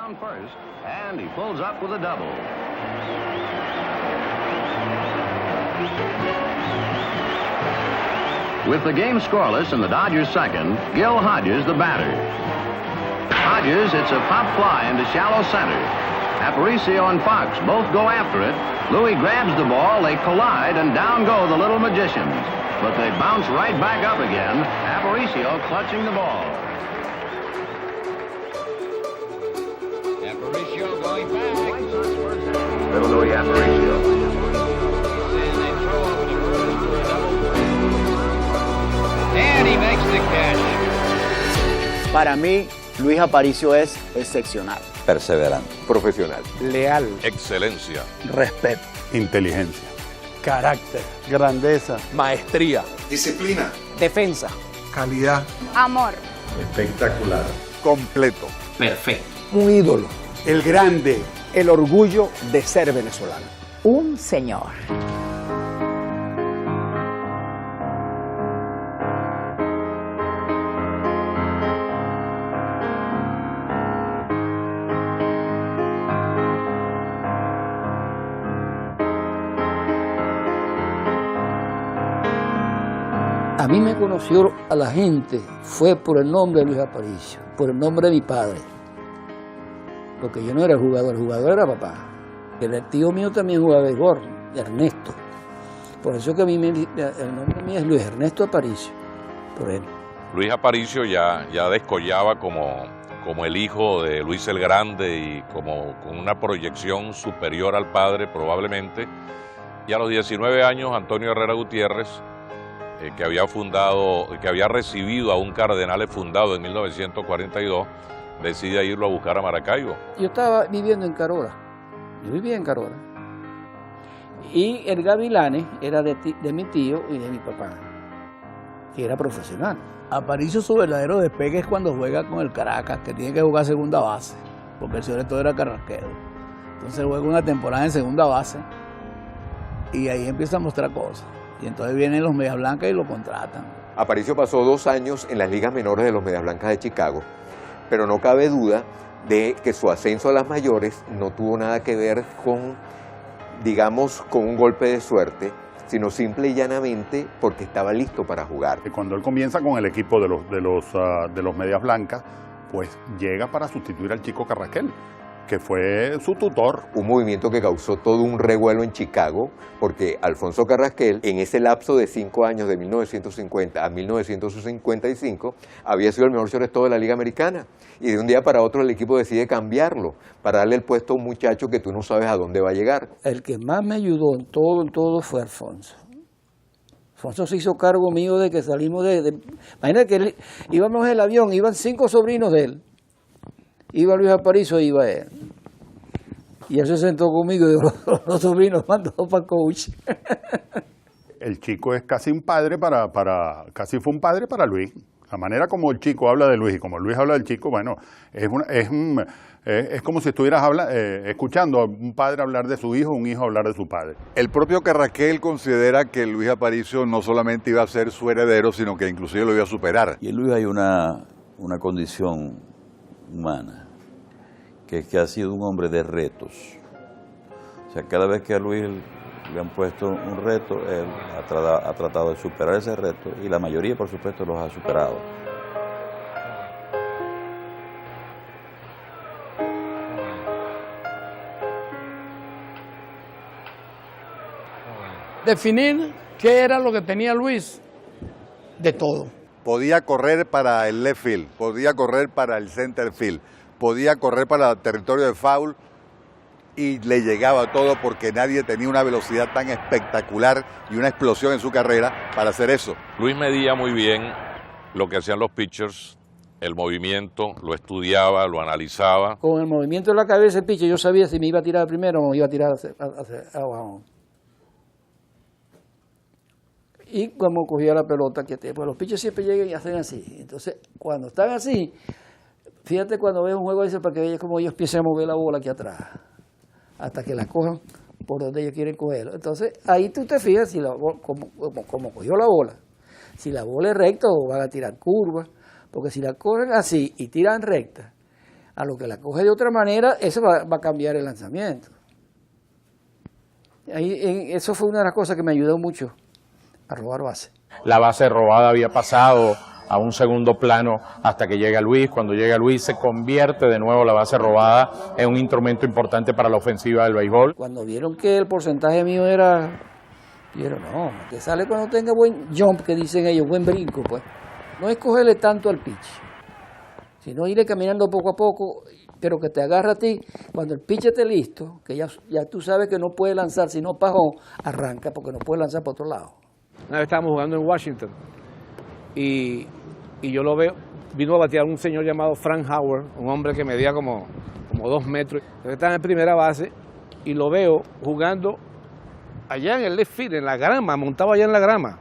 down first, and he pulls up with a double. With the game scoreless and the Dodgers second, Gil Hodges the batter. Hodges hits a pop fly into shallow center. Aparicio and Fox both go after it. Louis grabs the ball, they collide, and down go the Little Magicians. But they bounce right back up again, Aparicio clutching the ball. Aparicio going back. Little Louis Aparicio. And they throw over the first for a double play. And he makes the catch. Para mí, Luis Aparicio es excepcional. Perseverante. Profesional. Leal. Excelencia. Respeto. Inteligencia. Carácter. Grandeza. Maestría. Disciplina. Defensa. Calidad. Amor. Espectacular. Completo. Perfecto. Un ídolo. El grande. El orgullo de ser venezolano. Un señor. A mí me conoció a la gente, fue por el nombre de Luis Aparicio, por el nombre de mi padre. Porque yo no era el jugador era papá. El tío mío también jugaba béisbol, Ernesto. Por eso que a mí el nombre mío es Luis Ernesto Aparicio, por él. Luis Aparicio ya descollaba como el hijo de Luis el Grande y como con una proyección superior al padre probablemente. Y a los 19 años Antonio Herrera Gutiérrez, que había recibido a un Cardenales fundado en 1942, decide irlo a buscar a Maracaibo. Yo estaba viviendo en Carola, yo vivía en Carola. Y el Gavilanes era de mi tío y de mi papá, que era profesional. Aparicio, su verdadero despegue es cuando juega con el Caracas, que tiene que jugar segunda base, porque el sobre todo era carrasquero. Entonces juega una temporada en segunda base y ahí empieza a mostrar cosas. Y entonces vienen los Medias Blancas y lo contratan. Aparicio pasó 2 años en las ligas menores de los Medias Blancas de Chicago, pero no cabe duda de que su ascenso a las mayores no tuvo nada que ver con, digamos, con un golpe de suerte, sino simple y llanamente porque estaba listo para jugar. Cuando él comienza con el equipo de los Medias Blancas, pues llega para sustituir al Chico Carrasquel, que fue su tutor. Un movimiento que causó todo un revuelo en Chicago, porque Alfonso Carrasquel, en ese lapso de 5 años, de 1950 a 1955, había sido el mejor shortstop de la Liga Americana. Y de un día para otro el equipo decide cambiarlo, para darle el puesto a un muchacho que tú no sabes a dónde va a llegar. El que más me ayudó en todo fue Alfonso. Alfonso se hizo cargo mío de que salimos imagínate que íbamos en el avión, iban 5 sobrinos de él. Iba Luis Aparicio y iba él. Y él se sentó conmigo y dijo, los sobrinos mandó para coach. El Chico es casi un padre casi fue un padre para Luis. La manera como el Chico habla de Luis y como Luis habla del Chico, bueno, es como si estuvieras escuchando a un padre hablar de su hijo, un hijo hablar de su padre. El propio Carrasquel considera que Luis Aparicio no solamente iba a ser su heredero, sino que inclusive lo iba a superar. Y en Luis hay una condición humana, que es que ha sido un hombre de retos. O sea, cada vez que a Luis le han puesto un reto, él ha tratado de superar ese reto y la mayoría, por supuesto, los ha superado. Definir qué era lo que tenía Luis, de todo. Podía correr para el left field, podía correr para el center field, podía correr para el territorio de foul y le llegaba todo porque nadie tenía una velocidad tan espectacular y una explosión en su carrera para hacer eso. Luis medía muy bien lo que hacían los pitchers, el movimiento, lo estudiaba, lo analizaba. Con el movimiento de la cabeza del pitcher yo sabía si me iba a tirar primero o me iba a tirar hacia abajo. Y como cogía la pelota, pues los pitchers siempre llegan y hacen así. Entonces, cuando están así, fíjate cuando ves un juego dice para que veas cómo ellos empiezan a mover la bola aquí atrás, hasta que la cojan por donde ellos quieren cogerlo. Entonces, ahí tú te fijas si como cogió la bola. Si la bola es recta o van a tirar curva, porque si la cogen así y tiran recta, A lo que la coge de otra manera, eso va a cambiar el lanzamiento. Eso fue una de las cosas que me ayudó mucho a robar base. La base robada había pasado a un segundo plano hasta que llega Luis. Cuando llega Luis se convierte de nuevo la base robada en un instrumento importante para la ofensiva del béisbol. Cuando vieron que el porcentaje mío era, dijeron, no, que sale cuando tenga buen jump, que dicen ellos, buen brinco, pues. No es cogerle tanto al pitch, sino irle caminando poco a poco, pero que te agarra a ti. Cuando el pitch esté listo, que ya tú sabes que no puede lanzar, sino pajón, arranca, porque no puede lanzar para otro lado. Una vez estábamos jugando en Washington y yo lo veo, vino a batear un señor llamado Frank Howard, un hombre que medía como 2 metros. Yo estaba en primera base y lo veo jugando allá en el left field, en la grama, montado allá en la grama.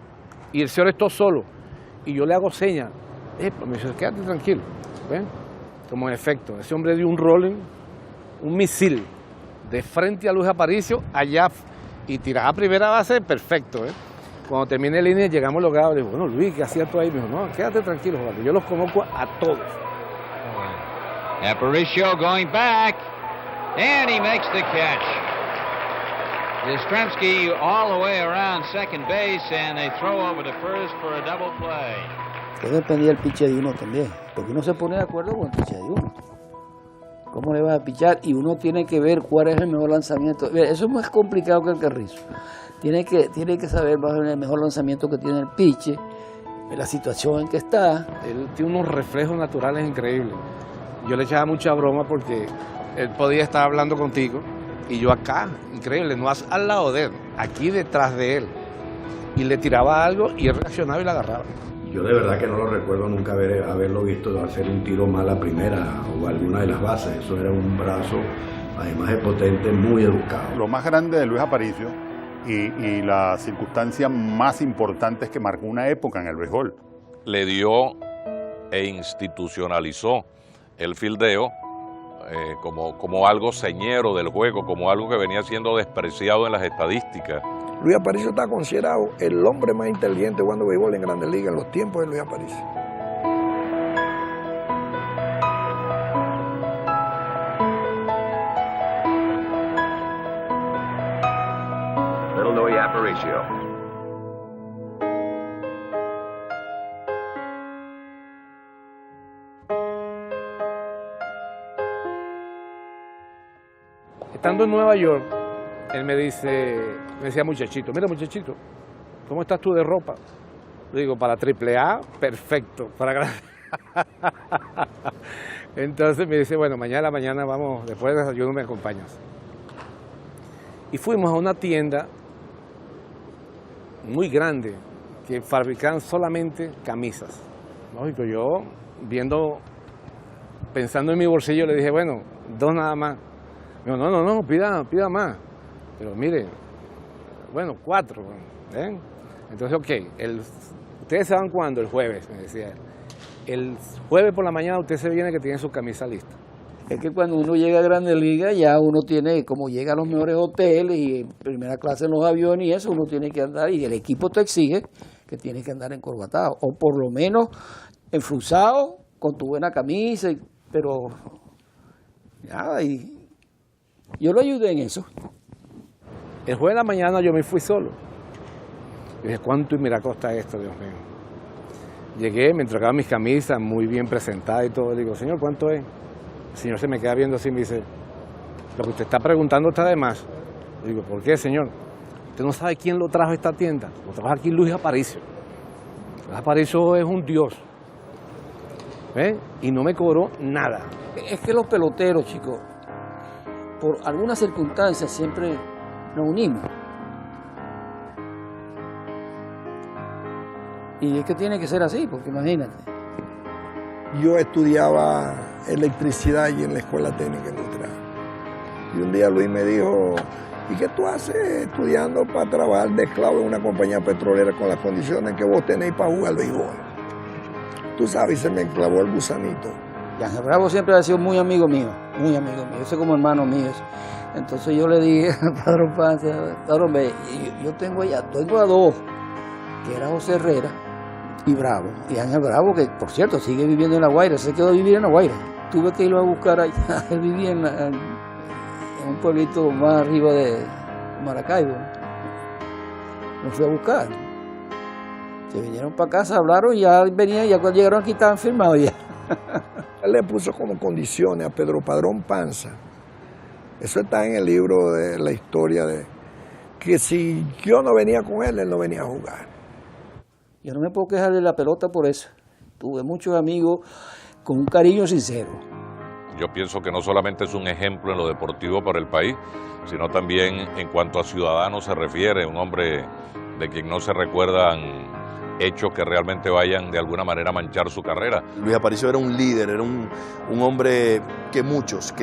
Y el señor está solo. Y yo le hago señas. Me dice, quédate tranquilo. ¿Ven? Como en efecto, ese hombre dio un rolling, un misil, de frente a Luis Aparicio, allá, y tiraba a primera base, perfecto. Cuando terminé la línea, llegamos logrados. Le digo, bueno, Luis, ¿qué hacías tú ahí? Me dijo, no, quédate tranquilo, Juan. Yo los conozco a todos. Aparicio going back, and he makes the catch. Yastrzemski all the way around second base, and they throw over to first for a double play. Todo dependía del pitcher de uno también, porque uno se pone de acuerdo con el pitcher de uno. ¿Cómo le vas a pichar? Y uno tiene que ver cuál es el mejor lanzamiento. Eso es más complicado que el carrizo. Tiene que saber más o menos el mejor lanzamiento que tiene el pitcher, en la situación en que está. Él tiene unos reflejos naturales increíbles. Yo le echaba mucha broma porque él podía estar hablando contigo y yo acá, increíble, no al lado de él, aquí detrás de él. Y le tiraba algo y él reaccionaba y la agarraba. Yo de verdad que no lo recuerdo nunca haberlo visto hacer un tiro mal a primera o alguna de las bases. Eso era un brazo, además de potente, muy educado. Lo más grande de Luis Aparicio y la circunstancia más importante es que marcó una época en el béisbol. Le dio e institucionalizó el fildeo como algo señero del juego, como algo que venía siendo despreciado en las estadísticas. Luis Aparicio está considerado el hombre más inteligente jugando béisbol en Grandes Ligas en los tiempos de Luis Aparicio. Little Louis Aparicio. Estando en Nueva York, él me decía, muchachito, mira muchachito, ¿cómo estás tú de ropa? Le digo, para AAA, perfecto, para Entonces me dice, bueno, mañana vamos, después del desayuno me acompañas. Y fuimos a una tienda muy grande que fabricaban solamente camisas. Lógico, yo pensando en mi bolsillo, le dije, bueno, 2 nada más. Me dijo, no, pida más. Pero mire, bueno, 4, ¿ven? Entonces, ok, ustedes se van cuándo, el jueves, me decía él. El jueves por la mañana usted se viene que tiene su camisa lista. Es que cuando uno llega a Grandes Ligas ya uno tiene, como llega a los mejores hoteles y en primera clase en los aviones y eso, uno tiene que andar, y el equipo te exige que tienes que andar encorbatado, o por lo menos enfruzado, con tu buena camisa, pero nada, y yo lo ayudé en eso. El jueves de la mañana yo me fui solo. Y dije, ¿cuánto y mira costa esto, Dios mío? Llegué, me entregaban mis camisas muy bien presentadas y todo. Le digo, señor, ¿cuánto es? El señor se me queda viendo así y me dice, lo que usted está preguntando está de más. Le digo, ¿por qué, señor? Usted no sabe quién lo trajo a esta tienda. Lo trajo aquí Luis Aparicio. Luis Aparicio es un dios. ¿Ven? Y no me cobró nada. Es que los peloteros, chicos, por algunas circunstancias siempre nos unimos. Y es que tiene que ser así, porque imagínate. Yo estudiaba electricidad y en la escuela técnica industrial. Y un día Luis me dijo, ¿y qué tú haces estudiando para trabajar de esclavo en una compañía petrolera con las condiciones que vos tenéis para jugar al béisbol? Tú sabes, se me enclavó el gusanito. Y Ángel Bravo siempre ha sido muy amigo mío, yo soy como hermano mío. Entonces yo le dije al Padrón Panza, Padrón, yo tengo a 2, que era José Herrera y Bravo. Y Ángel Bravo, que por cierto sigue viviendo en La Guaira, se quedó a vivir en La Guaira. tuve que irlo a buscar allá. Él vivía en un pueblito más arriba de Maracaibo. Lo fui a buscar. Se vinieron para casa, hablaron, ya venían, ya cuando llegaron aquí estaban firmados ya. Él le puso como condiciones a Pedro Padrón Panza. Eso está en el libro de la historia de que si yo no venía con él no venía a jugar. Yo no me puedo quejar de la pelota por eso. Tuve muchos amigos con un cariño sincero. Yo pienso que no solamente es un ejemplo en lo deportivo para el país, sino también en cuanto a ciudadano se refiere, un hombre de quien no se recuerdan hechos que realmente vayan de alguna manera a manchar su carrera. Luis Aparicio era un líder, era un hombre que muchos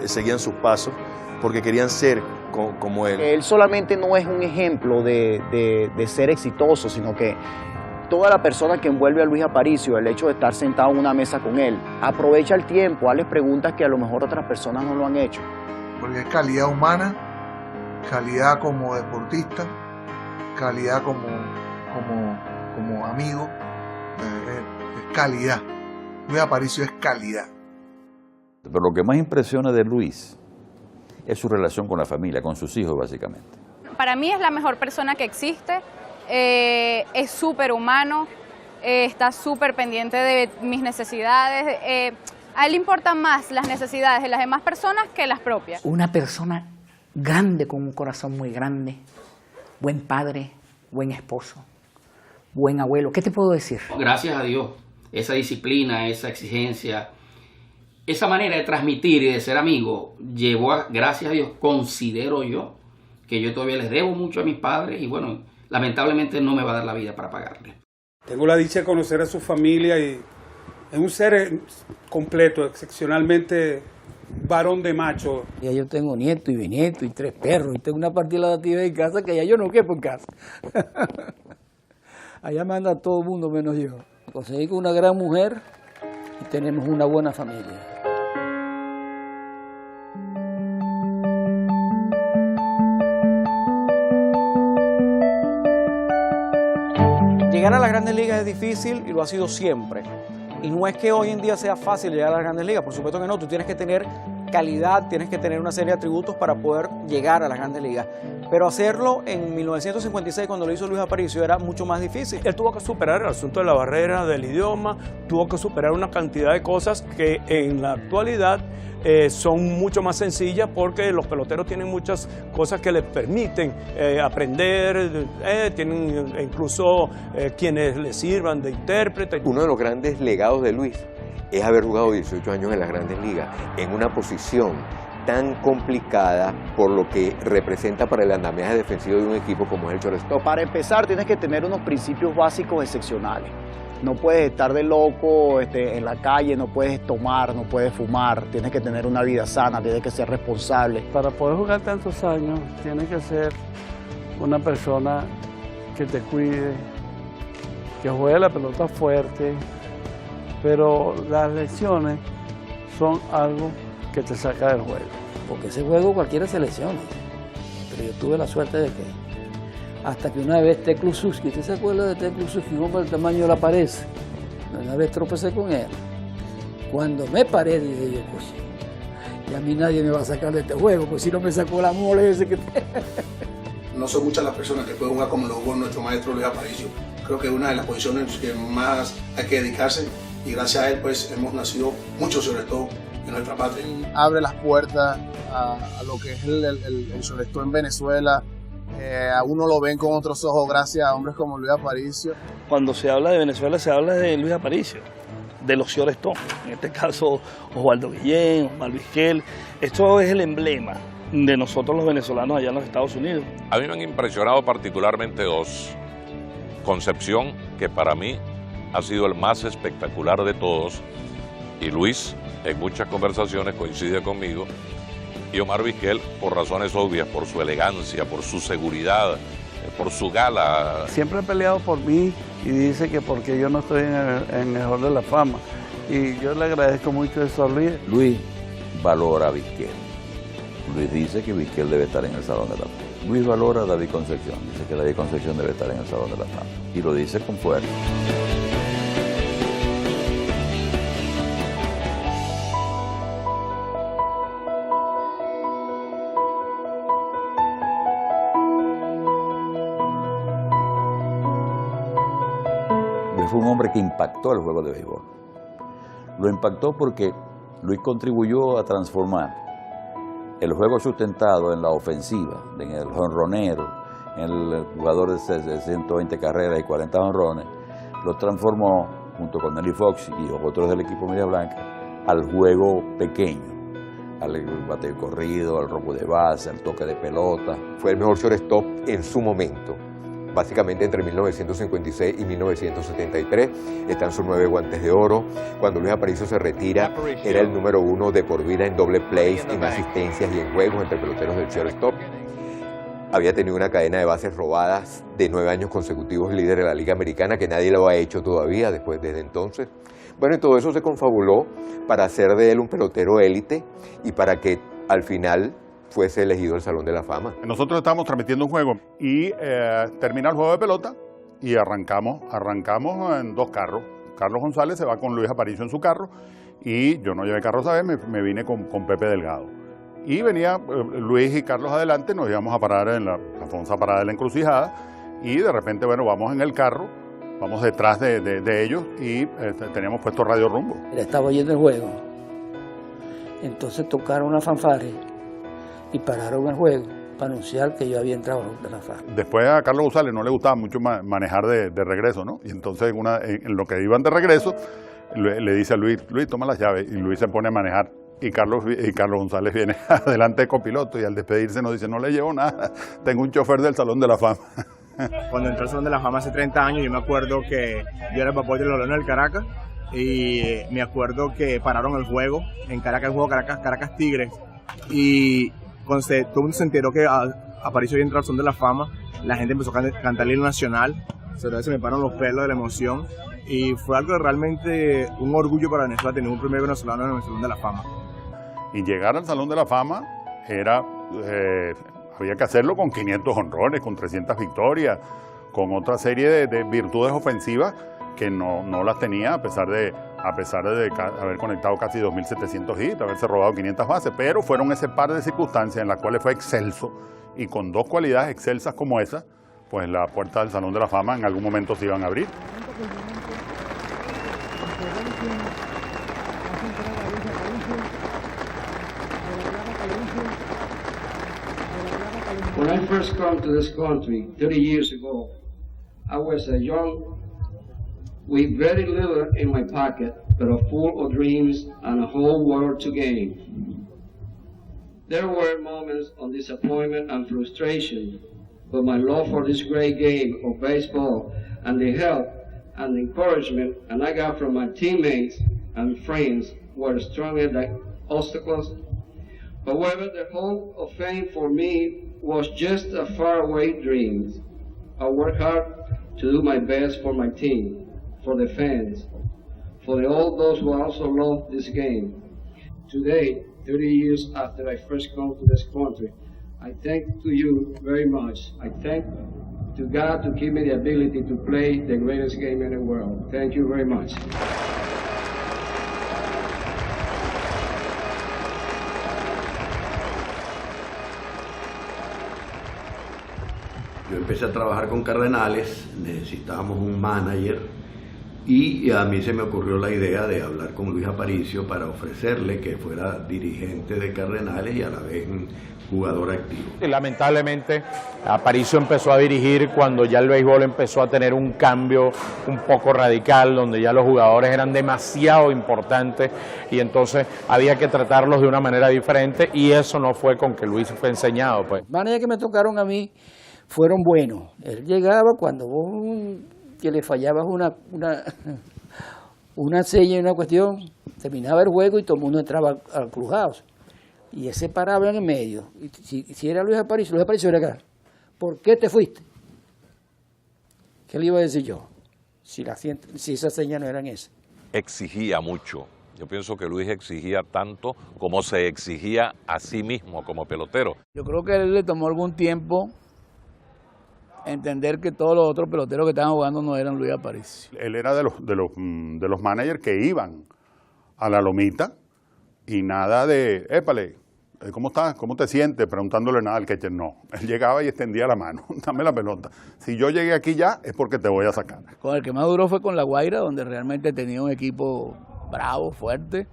seguían sus pasos porque querían ser como él. Él solamente no es un ejemplo de ser exitoso, sino que toda la persona que envuelve a Luis Aparicio, el hecho de estar sentado en una mesa con él, aprovecha el tiempo, hazle preguntas que a lo mejor otras personas no lo han hecho. Porque es calidad humana, calidad como deportista, calidad como amigo, es calidad. Luis Aparicio es calidad. Pero lo que más impresiona de Luis es su relación con la familia, con sus hijos básicamente. Para mí es la mejor persona que existe. Es súper humano, está súper pendiente de mis necesidades. A él le importan más las necesidades de las demás personas que las propias. Una persona grande, con un corazón muy grande, buen padre, buen esposo, buen abuelo. ¿Qué te puedo decir? Gracias a Dios, esa disciplina, esa exigencia, esa manera de transmitir y de ser amigo, llevó a, gracias a Dios, considero yo, que yo todavía les debo mucho a mis padres y bueno, lamentablemente no me va a dar la vida para pagarle. Tengo la dicha de conocer a su familia y es un ser completo, excepcionalmente varón de macho. Ya yo tengo nieto y bisnieto y 3 perros y tengo una partida de actividad en casa que ya yo no quepo en casa. Allá me anda todo el mundo menos yo. Conseguí con una gran mujer y tenemos una buena familia. Llegar a las Grandes Ligas es difícil y lo ha sido siempre. Y no es que hoy en día sea fácil llegar a las Grandes Ligas, por supuesto que no. Tú tienes que tener calidad, tienes que tener una serie de atributos para poder llegar a las Grandes Ligas. Pero hacerlo en 1956, cuando lo hizo Luis Aparicio, era mucho más difícil. Él tuvo que superar el asunto de la barrera del idioma, tuvo que superar una cantidad de cosas que en la actualidad son mucho más sencillas porque los peloteros tienen muchas cosas que les permiten aprender, tienen incluso quienes les sirvan de intérprete. Uno de los grandes legados de Luis es haber jugado 18 años en las Grandes Ligas, en una posición tan complicada por lo que representa para el andamiaje defensivo de un equipo como es el shortstop. Para empezar tienes que tener unos principios básicos excepcionales. No puedes estar de loco en la calle, no puedes tomar, no puedes fumar, tienes que tener una vida sana, tienes que ser responsable. Para poder jugar tantos años tienes que ser una persona que te cuide, que juegue la pelota fuerte, pero las lesiones son algo que te saca del juego. Porque ese juego cualquiera se lesiona, pero yo tuve la suerte de que hasta que una vez Kluszewski, ¿usted se acuerda de Kluszewski? Un hombre del tamaño de la pared. Una vez tropecé con él. Cuando me paré dije yo, pues, y a mí nadie me va a sacar de este juego, pues si no me sacó la mole ese que... No son muchas las personas que pueden jugar como lo jugó nuestro maestro Luis Aparicio. Creo que es una de las posiciones que más hay que dedicarse y gracias a él pues hemos nacido muchos sobre todo en nuestra patria. Abre las puertas a lo que es el shortstop en Venezuela. A uno lo ven con otros ojos gracias a hombres como Luis Aparicio. Cuando se habla de Venezuela se habla de Luis Aparicio, de los shortstop, en este caso Osvaldo Guillén, Omar Vizquel. Esto es el emblema de nosotros los venezolanos allá en los Estados Unidos. A mí me han impresionado particularmente 2. Concepción, que para mí ha sido el más espectacular de todos, y Luis en muchas conversaciones coincide conmigo, y Omar Vizquel por razones obvias, por su elegancia, por su seguridad, por su gala. Siempre ha peleado por mí y dice que porque yo no estoy en el Hall de la Fama. Y yo le agradezco mucho eso a Luis. Luis valora a Vizquel. Luis dice que Vizquel debe estar en el Salón de la Fama. Luis valora a David Concepción. Dice que David Concepción debe estar en el Salón de la Fama. Y lo dice con fuerza. fue un hombre que impactó el juego de béisbol. Lo impactó porque Luis contribuyó a transformar el juego sustentado en la ofensiva, en el jonronero, en el jugador de 120 carreras y 40 jonrones, lo transformó, junto con Nelly Fox y otros del equipo Media Blanca, al juego pequeño, al bateo corrido, al robo de base, al toque de pelota. Fue el mejor shortstop en su momento. Básicamente entre 1956 y 1973 están sus 9 guantes de oro. Cuando Luis Aparicio se retira, era el número 1 de por vida en doble plays, en asistencias y en juegos entre peloteros del shortstop. Había tenido una cadena de bases robadas de 9 años consecutivos, líder de la Liga Americana, que nadie lo ha hecho todavía desde entonces. Bueno, y todo eso se confabuló para hacer de él un pelotero élite y para que al final fuese elegido al Salón de la Fama. Nosotros estábamos transmitiendo un juego y termina el juego de pelota y arrancamos en 2 carros. Carlos González se va con Luis Aparicio en su carro y yo no llevé carro esa vez, me vine con Pepe Delgado. Y venía Luis y Carlos adelante, nos íbamos a parar en la famosa parada de la encrucijada y de repente, bueno, vamos en el carro, vamos detrás de ellos y teníamos puesto Radio Rumbo. Estaba oyendo el juego, entonces tocaron una fanfarria y pararon el juego para anunciar que yo había entrado de la FARC. Después a Carlos González no le gustaba mucho manejar de regreso, ¿no? Y entonces en lo que iban de regreso, le dice a Luis, toma las llaves, y Luis se pone a manejar. Y Carlos González viene adelante de copiloto y al despedirse nos dice, no le llevo nada, tengo un chofer del Salón de la Fama. Cuando entré al Salón de la Fama hace 30 años, yo me acuerdo que yo era el papá de los Leones del Caracas y me acuerdo que pararon el juego, en Caracas, el juego Caracas Tigres, y cuando todo el mundo se enteró que Aparicio había entrado al Salón de la Fama, la gente empezó a cantar el himno nacional, se me pararon los pelos de la emoción y fue algo realmente un orgullo para Venezuela tener un primer venezolano en el Salón de la Fama. Y llegar al Salón de la Fama había que hacerlo con 500 honrones, con 300 victorias, con otra serie de virtudes ofensivas que no las tenía a pesar de haber conectado casi 2.700 hits, haberse robado 500 bases, pero fueron ese par de circunstancias en las cuales fue excelso y con 2 cualidades excelsas como esas, pues la puerta del Salón de la Fama en algún momento se iban a abrir. When I first come to this country 30 years ago, I was a young with very little in my pocket, but full of dreams and a whole world to gain. There were moments of disappointment and frustration, but my love for this great game of baseball and the help and the encouragement and I got from my teammates and friends were stronger than obstacles. However, the hope of fame for me was just a faraway dream. I worked hard to do my best for my team, for the fans, for all those who also love this game. Today, 30 years after I first come to this country, I thank to you very much. I thank to God to give me the ability to play the greatest game in the world. Thank you very much. Yo empecé a trabajar con Cardenales, necesitábamos un manager y a mí se me ocurrió la idea de hablar con Luis Aparicio para ofrecerle que fuera dirigente de Cardenales y a la vez jugador activo. Y lamentablemente Aparicio empezó a dirigir cuando ya el béisbol empezó a tener un cambio un poco radical, donde ya los jugadores eran demasiado importantes y entonces había que tratarlos de una manera diferente y eso no fue con que Luis fue enseñado. Pues. Manera que me tocaron a mí fueron buenos. Él llegaba cuando vos que le fallabas una seña y una cuestión, terminaba el juego y todo el mundo entraba al clubhouse. Y ese paraba en el medio. Y si era Luis Aparicio era acá. ¿Por qué te fuiste? ¿Qué le iba a decir yo? Si esas señas no eran esas. Exigía mucho. Yo pienso que Luis exigía tanto como se exigía a sí mismo como pelotero. Yo creo que a él le tomó algún tiempo entender que todos los otros peloteros que estaban jugando no eran Luis Aparicio. Él era de los managers que iban a la lomita y nada de, épale, ¿cómo estás? ¿Cómo te sientes? Preguntándole nada al catcher. No, él llegaba y extendía la mano, dame la pelota. Si yo llegué aquí ya, es porque te voy a sacar. Con el que más duró fue con La Guaira, donde realmente tenía un equipo bravo, fuerte,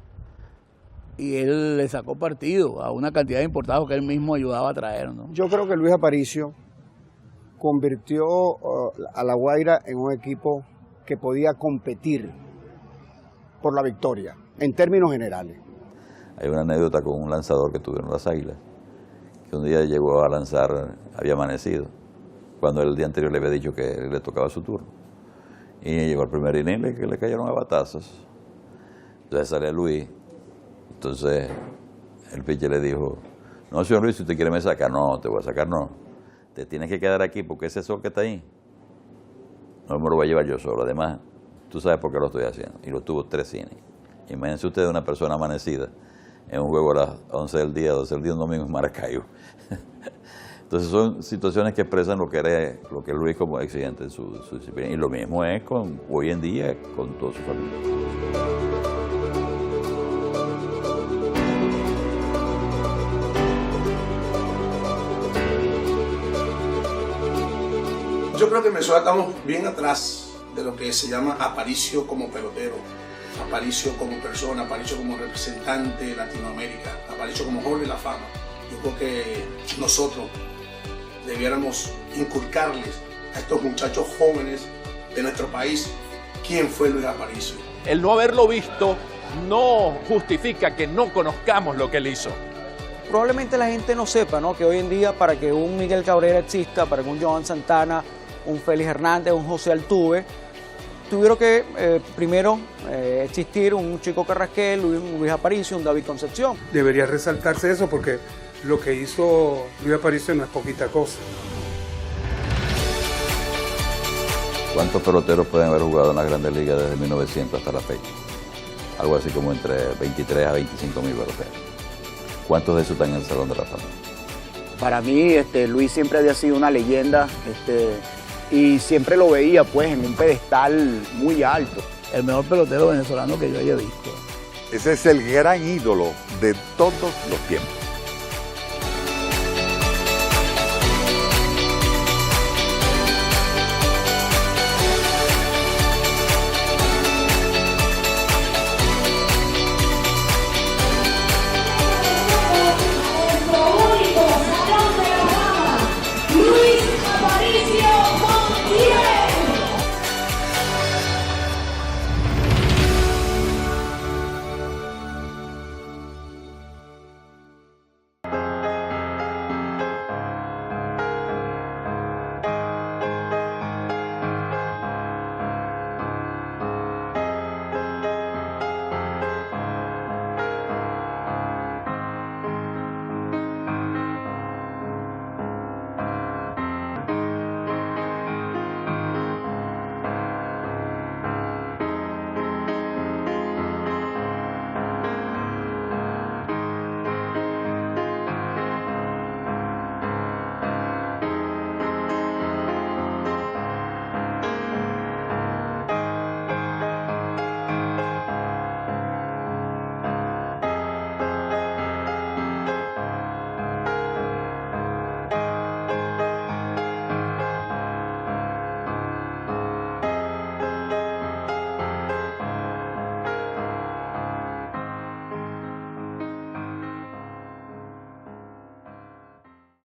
y él le sacó partido a una cantidad de importados que él mismo ayudaba a traer, ¿no? Yo creo que Luis Aparicio convirtió a La Guaira en un equipo que podía competir por la victoria, en términos generales. Hay una anécdota con un lanzador que tuvieron las Águilas, que un día llegó a lanzar, había amanecido, cuando el día anterior le había dicho que le tocaba su turno. Y llegó al primer inning que le cayeron a batazos. Entonces sale Luis. Entonces el pitcher le dijo, no, señor Luis, si usted quiere me sacar, no, te voy a sacar, no. Te tienes que quedar aquí porque ese sol que está ahí, no me lo voy a llevar yo solo. Además, tú sabes por qué lo estoy haciendo. Y lo tuvo 3 innings. Imagínense ustedes una persona amanecida en un juego a las 11 del día, 12 del día, un domingo en Maracaibo. Entonces son situaciones que expresan lo que es Luis como exigente en su disciplina. Y lo mismo es hoy en día con toda su familia. Yo creo que en Venezuela estamos bien atrás de lo que se llama Aparicio como pelotero, Aparicio como persona, Aparicio como representante de Latinoamérica, Aparicio como Hall de la Fama. Yo creo que nosotros debiéramos inculcarles a estos muchachos jóvenes de nuestro país quién fue Luis Aparicio. El no haberlo visto no justifica que no conozcamos lo que él hizo. Probablemente la gente no sepa, ¿no?, que hoy en día para que un Miguel Cabrera exista, para que un Joan Santana, un Félix Hernández, un José Altuve, tuvieron que primero existir un Chico Carrasquel, un Luis Aparicio, un David Concepción. Debería resaltarse eso porque lo que hizo Luis Aparicio no es poquita cosa. ¿Cuántos peloteros pueden haber jugado en las Grandes Ligas desde 1900 hasta la fecha? Algo así como entre 23 a 25 mil peloteros. ¿Cuántos de esos están en el Salón de la Fama? Para mí, Luis siempre había sido una leyenda, y siempre lo veía pues en un pedestal muy alto. El mejor pelotero venezolano que yo haya visto. Ese es el gran ídolo de todos los tiempos.